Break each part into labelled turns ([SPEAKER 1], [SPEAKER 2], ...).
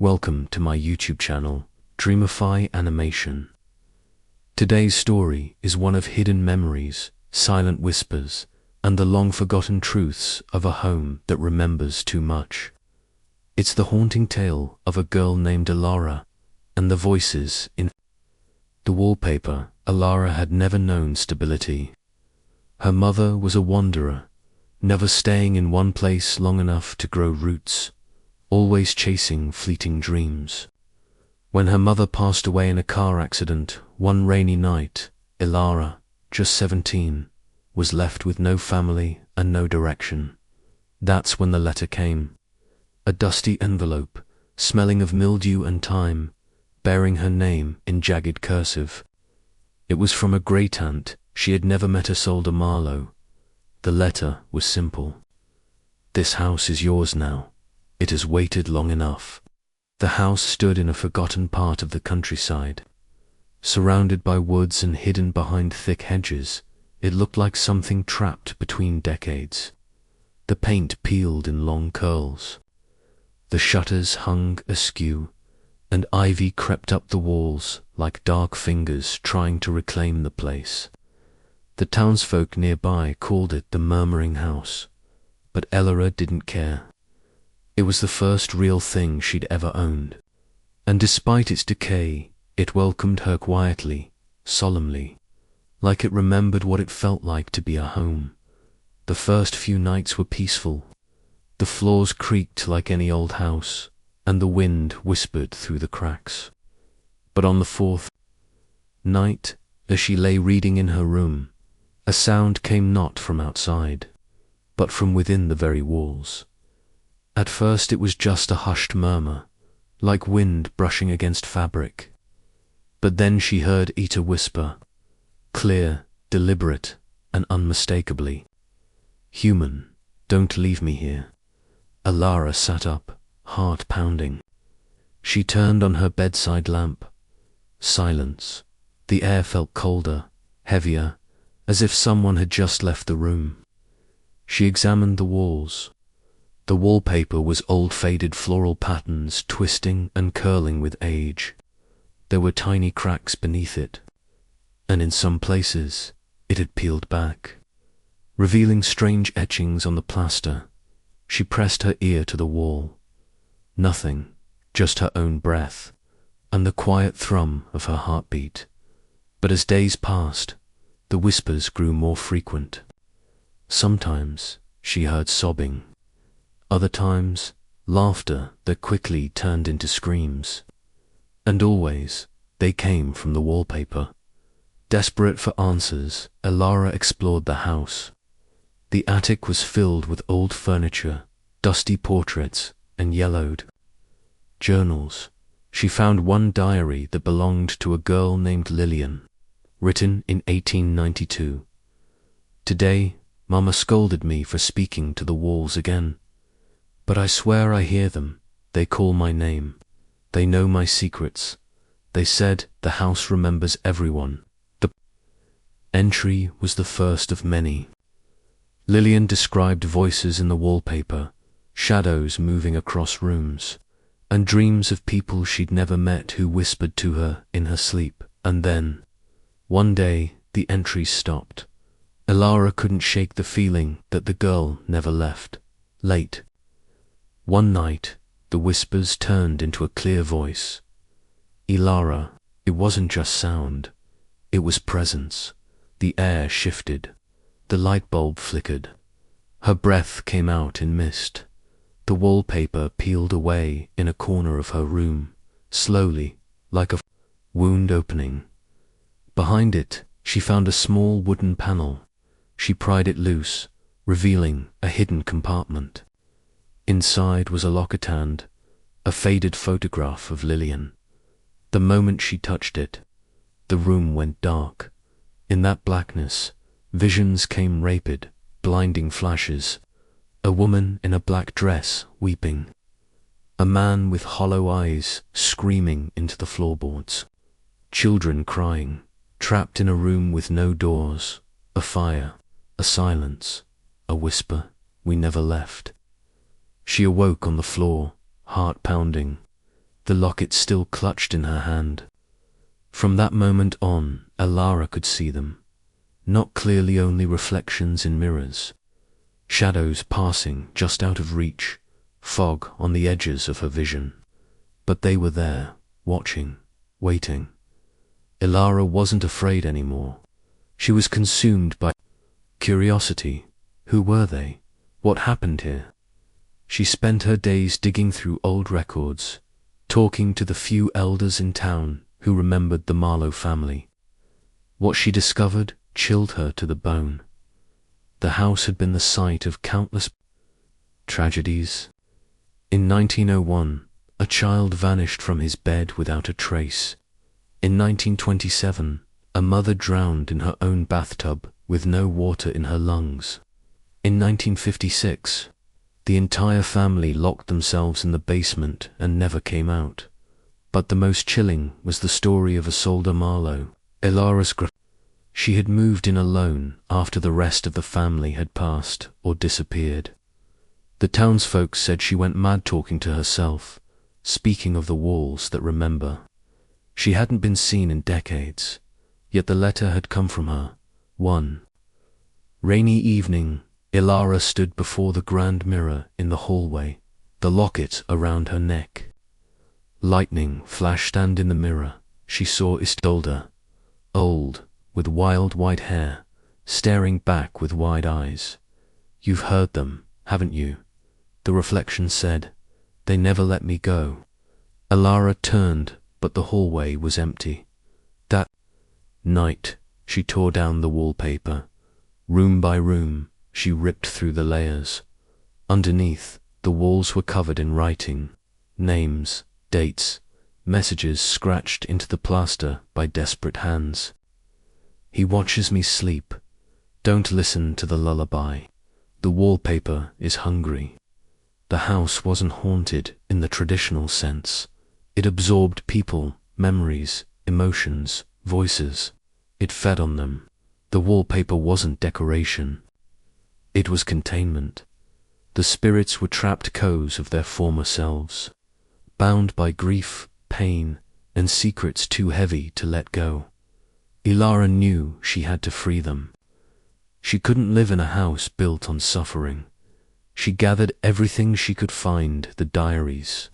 [SPEAKER 1] Welcome to my YouTube channel, Dreamify Animation. Today's story is one of hidden memories, silent whispers, and the long-forgotten truths of a home that remembers too much. It's the haunting tale of a girl named Elara and the voices in the wallpaper. Elara had never known stability. Her mother was a wanderer, never staying in one place long enough to grow roots, always chasing fleeting dreams. When her mother passed away in a car accident one rainy night, Elara, just 17, was left with no family and no direction. That's when the letter came. A dusty envelope, smelling of mildew and time, bearing her name in jagged cursive. It was from a great-aunt she had never met, Isolde Marlowe. The letter was simple. "This house is yours now. It has waited long enough." The house stood in a forgotten part of the countryside. Surrounded by woods and hidden behind thick hedges, it looked like something trapped between decades. The paint peeled in long curls. The shutters hung askew, and ivy crept up the walls like dark fingers trying to reclaim the place. The townsfolk nearby called it the Murmuring House, but Elara didn't care. It was the first real thing she'd ever owned, and despite its decay, it welcomed her quietly, solemnly, like it remembered what it felt like to be a home. The first few nights were peaceful. The floors creaked like any old house, and the wind whispered through the cracks. But on the fourth night, as she lay reading in her room, a sound came not from outside, but from within the very walls. At first it was just a hushed murmur, like wind brushing against fabric. But then she heard Ita whisper, clear, deliberate, and unmistakably, "Human, don't leave me here." Elara sat up, heart pounding. She turned on her bedside lamp. Silence. The air felt colder, heavier, as if someone had just left the room. She examined the walls. The wallpaper was old faded floral patterns twisting and curling with age. There were tiny cracks beneath it, and in some places it had peeled back, revealing strange etchings on the plaster. She pressed her ear to the wall. Nothing, just her own breath, and the quiet thrum of her heartbeat. But as days passed, the whispers grew more frequent. Sometimes she heard sobbing. Other times, laughter that quickly turned into screams. And always, they came from the wallpaper. Desperate for answers, Elara explored the house. The attic was filled with old furniture, dusty portraits, and yellowed journals. She found one diary that belonged to a girl named Lillian, written in 1892. "Today, Mama scolded me for speaking to the walls again. But I swear I hear them. They call my name. They know my secrets. They said the house remembers everyone." The entry was the first of many. Lillian described voices in the wallpaper, shadows moving across rooms, and dreams of people she'd never met who whispered to her in her sleep. And then, one day, the entries stopped. Elara couldn't shake the feeling that the girl never left. Late. One night, the whispers turned into a clear voice. Elara. It wasn't just sound. It was presence. The air shifted. The light bulb flickered. Her breath came out in mist. The wallpaper peeled away in a corner of her room, slowly, like a wound opening. Behind it, she found a small wooden panel. She pried it loose, revealing a hidden compartment. Inside was a locket hand, a faded photograph of Lillian. The moment she touched it, the room went dark. In that blackness, visions came rapid, blinding flashes. A woman in a black dress weeping. A man with hollow eyes screaming into the floorboards. Children crying, trapped in a room with no doors. A fire, a silence, a whisper, "We never left." She awoke on the floor, heart pounding. the locket still clutched in her hand. From that moment on, Elara could see them, not clearly, only reflections in mirrors, shadows passing just out of reach, fog on the edges of her vision. But they were there, watching, waiting. Elara wasn't afraid anymore. She was consumed by curiosity. Who were they? What happened here? She spent her days digging through old records, talking to the few elders in town who remembered the Marlowe family. What she discovered chilled her to the bone. The house had been the site of countless tragedies. In 1901, a child vanished from his bed without a trace. In 1927, a mother drowned in her own bathtub with no water in her lungs. In 1956, the entire family locked themselves in the basement and never came out. But the most chilling was the story of Isolde Marlowe, Elara's grandmother. She had moved in alone after the rest of the family had passed or disappeared. The townsfolk said she went mad talking to herself, speaking of the walls that remember. She hadn't been seen in decades, yet the letter had come from her. One rainy evening, Elara stood before the grand mirror in the hallway, the locket around her neck. Lightning flashed, and in the mirror she saw Isolde, old, with wild white hair, staring back with wide eyes. "You've heard them, haven't you?" the reflection said. "They never let me go." Elara turned, but the hallway was empty. That night, she tore down the wallpaper. Room by room, she ripped through the layers. Underneath, the walls were covered in writing, names, dates, messages scratched into the plaster by desperate hands. "He watches me sleep. Don't listen to the lullaby. The wallpaper is hungry." The house wasn't haunted in the traditional sense. It absorbed people, memories, emotions, voices. It fed on them. The wallpaper wasn't decoration. It was containment. The spirits were trapped echoes of their former selves, bound by grief, pain, and secrets too heavy to let go. Elara knew she had to free them. She couldn't live in a house built on suffering. She gathered everything she could find: the diaries,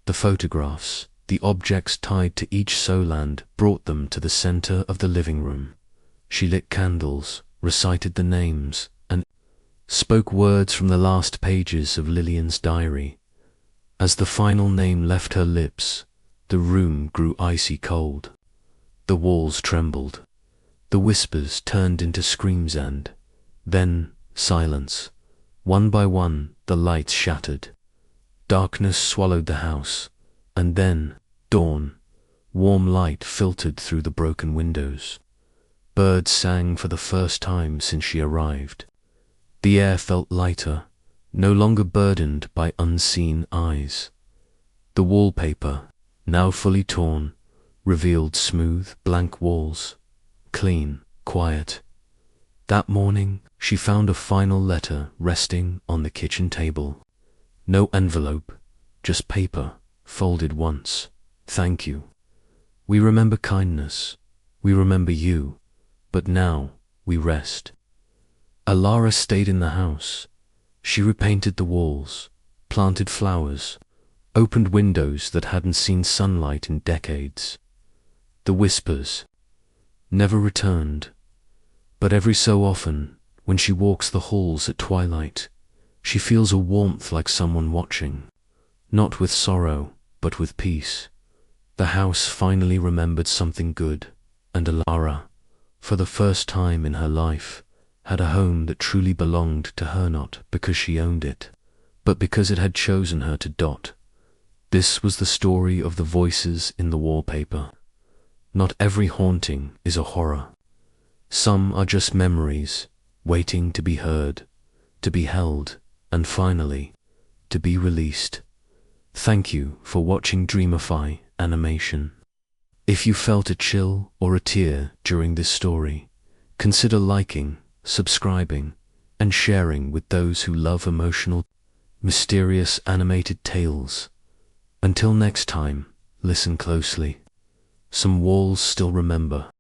[SPEAKER 1] the photographs, the objects tied to each Soland, brought them to the center of the living room. She lit candles, recited the names, and spoke words from the last pages of Lillian's diary. As the final name left her lips, the room grew icy cold. The walls trembled. The whispers turned into screams, and then silence. One by one, the lights shattered. Darkness swallowed the house, and then dawn. Warm light filtered through the broken windows. Birds sang for the first time since she arrived. The air felt lighter, no longer burdened by unseen eyes. The wallpaper, now fully torn, revealed smooth, blank walls, clean, quiet. That morning, she found a final letter resting on the kitchen table. No envelope, just paper, folded once. "Thank you. We remember kindness. We remember you. But now, we rest." Elara stayed in the house. She repainted the walls, planted flowers, opened windows that hadn't seen sunlight in decades. The whispers never returned, but every so often, when she walks the halls at twilight, she feels a warmth like someone watching, not with sorrow, but with peace. The house finally remembered something good, and Elara, for the first time in her life, had a home that truly belonged to her, not because she owned it, but because it had chosen her to dot. This was the story of the voices in the wallpaper. Not every haunting is a horror. Some are just memories, waiting to be heard, to be held, and finally, to be released. Thank you for watching Dreamify Animation. If you felt a chill or a tear during this story, consider liking, subscribing, and sharing with those who love emotional, mysterious animated tales. Until next time, Listen closely. Some walls still remember.